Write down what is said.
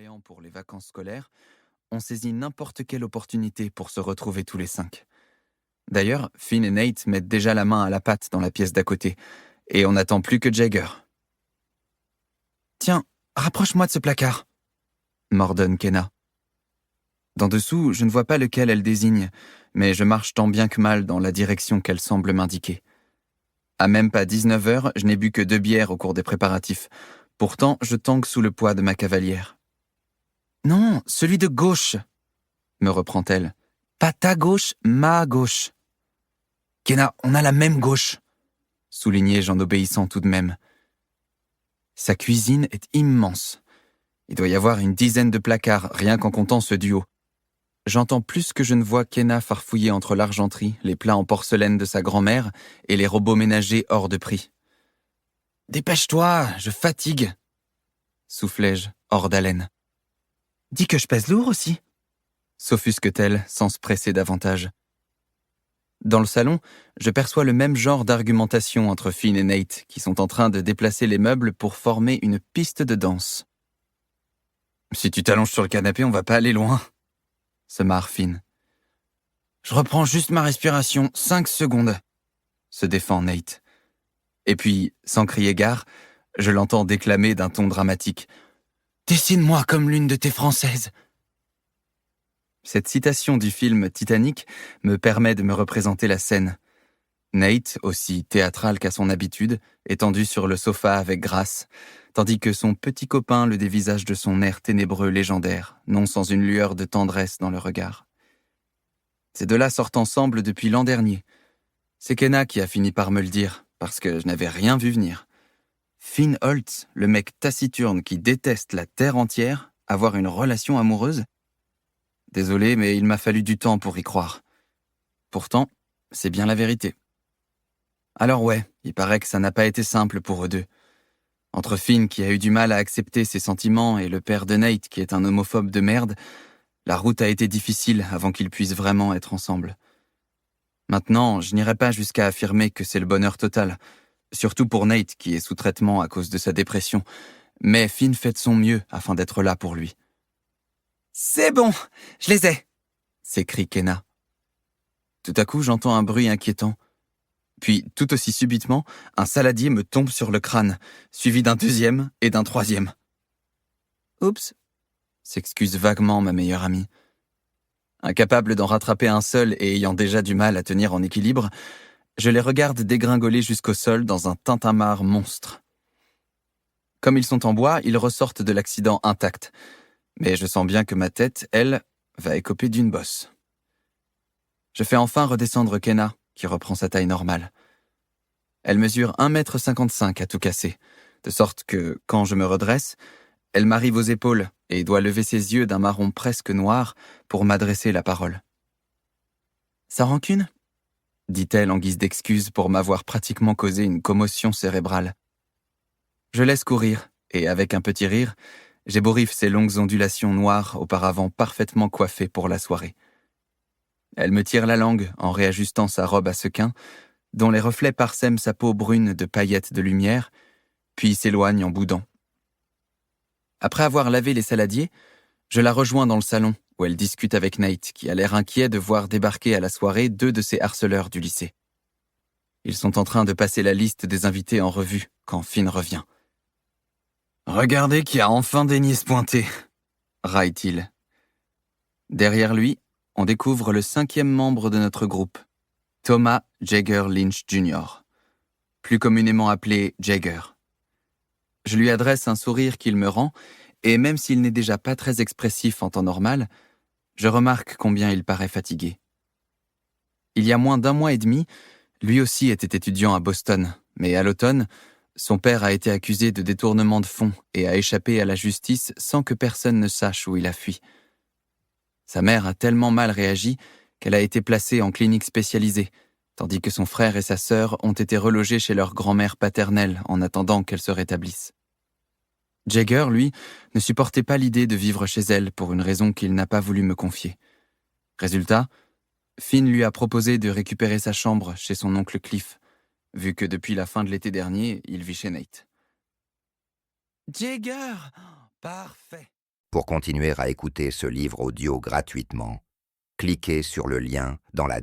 Nouvelle-Orléans pour les vacances scolaires, on saisit n'importe quelle opportunité pour se retrouver tous les 5. D'ailleurs, Finn et Nate mettent déjà la main à la pâte dans la pièce d'à côté, et on n'attend plus que Jagger. Tiens, rapproche-moi de ce placard, m'ordonne Kenna. D'en dessous, je ne vois pas lequel elle désigne, mais je marche tant bien que mal dans la direction qu'elle semble m'indiquer. À même pas 19 heures, je n'ai bu que 2 bières au cours des préparatifs. Pourtant, je tangue sous le poids de ma cavalière. Non, celui de gauche, me reprend-elle. Pas ta gauche, ma gauche. Kenna, on a la même gauche, soulignai-je en obéissant tout de même. Sa cuisine est immense. Il doit y avoir une dizaine de placards, rien qu'en comptant ce duo. J'entends plus que je ne vois Kenna farfouiller entre l'argenterie, les plats en porcelaine de sa grand-mère et les robots ménagers hors de prix. Dépêche-toi, je fatigue, soufflai-je, hors d'haleine. Dis que je pèse lourd aussi, s'offusque-t-elle sans se presser davantage. Dans le salon, je perçois le même genre d'argumentation entre Finn et Nate, qui sont en train de déplacer les meubles pour former une piste de danse. Si tu t'allonges sur le canapé, on va pas aller loin, se marre Finn. Je reprends juste ma respiration, 5 secondes, se défend Nate. Et puis, sans crier gare, je l'entends déclamer d'un ton dramatique. Dessine-moi comme l'une de tes Françaises. Cette citation du film Titanic me permet de me représenter la scène. Nate, aussi théâtral qu'à son habitude, étendu sur le sofa avec Grace, tandis que son petit copain le dévisage de son air ténébreux légendaire, non sans une lueur de tendresse dans le regard. Ces deux-là sortent ensemble depuis l'an dernier. C'est Kenna qui a fini par me le dire, parce que je n'avais rien vu venir. Finn Holtz, le mec taciturne qui déteste la terre entière, avoir une relation amoureuse? Désolé, mais il m'a fallu du temps pour y croire. Pourtant, c'est bien la vérité. Alors ouais, il paraît que ça n'a pas été simple pour eux deux. Entre Finn qui a eu du mal à accepter ses sentiments et le père de Nate qui est un homophobe de merde, la route a été difficile avant qu'ils puissent vraiment être ensemble. Maintenant, je n'irai pas jusqu'à affirmer que c'est le bonheur total, surtout pour Nate qui est sous traitement à cause de sa dépression, mais Finn fait de son mieux afin d'être là pour lui. « C'est bon, je les ai !» s'écrie Kenna. Tout à coup, j'entends un bruit inquiétant. Puis, tout aussi subitement, un saladier me tombe sur le crâne, suivi d'un deuxième et d'un troisième. « Oups !» s'excuse vaguement ma meilleure amie. Incapable d'en rattraper un seul et ayant déjà du mal à tenir en équilibre, je les regarde dégringoler jusqu'au sol dans un tintamarre monstre. Comme ils sont en bois, ils ressortent de l'accident intacts. Mais je sens bien que ma tête, elle, va écoper d'une bosse. Je fais enfin redescendre Kenna, qui reprend sa taille normale. Elle mesure 1,55 m à tout casser, de sorte que, quand je me redresse, elle m'arrive aux épaules et doit lever ses yeux d'un marron presque noir pour m'adresser la parole. « Sans rancune ?» dit-elle en guise d'excuse pour m'avoir pratiquement causé une commotion cérébrale. Je laisse courir, et avec un petit rire, j'ébouriffe ces longues ondulations noires auparavant parfaitement coiffées pour la soirée. Elle me tire la langue en réajustant sa robe à sequins, dont les reflets parsèment sa peau brune de paillettes de lumière, puis s'éloigne en boudant. Après avoir lavé les saladiers, je la rejoins dans le salon, où elle discute avec Nate, qui a l'air inquiet de voir débarquer à la soirée 2 de ses harceleurs du lycée. Ils sont en train de passer la liste des invités en revue, quand Finn revient. « Regardez qui a enfin daigné se pointer !» raille-t-il. Derrière lui, on découvre le 5e membre de notre groupe, Thomas Jagger Lynch Jr., plus communément appelé Jagger. Je lui adresse un sourire qu'il me rend, et même s'il n'est déjà pas très expressif en temps normal, je remarque combien il paraît fatigué. Il y a moins d'1 mois et demi, lui aussi était étudiant à Boston, mais à l'automne, son père a été accusé de détournement de fonds et a échappé à la justice sans que personne ne sache où il a fui. Sa mère a tellement mal réagi qu'elle a été placée en clinique spécialisée, tandis que son frère et sa sœur ont été relogés chez leur grand-mère paternelle en attendant qu'elle se rétablisse. Jagger, lui, ne supportait pas l'idée de vivre chez elle pour une raison qu'il n'a pas voulu me confier. Résultat, Finn lui a proposé de récupérer sa chambre chez son oncle Cliff, vu que depuis la fin de l'été dernier, il vit chez Nate. « Jagger ! Parfait ! Pour continuer à écouter ce livre audio gratuitement, cliquez sur le lien dans la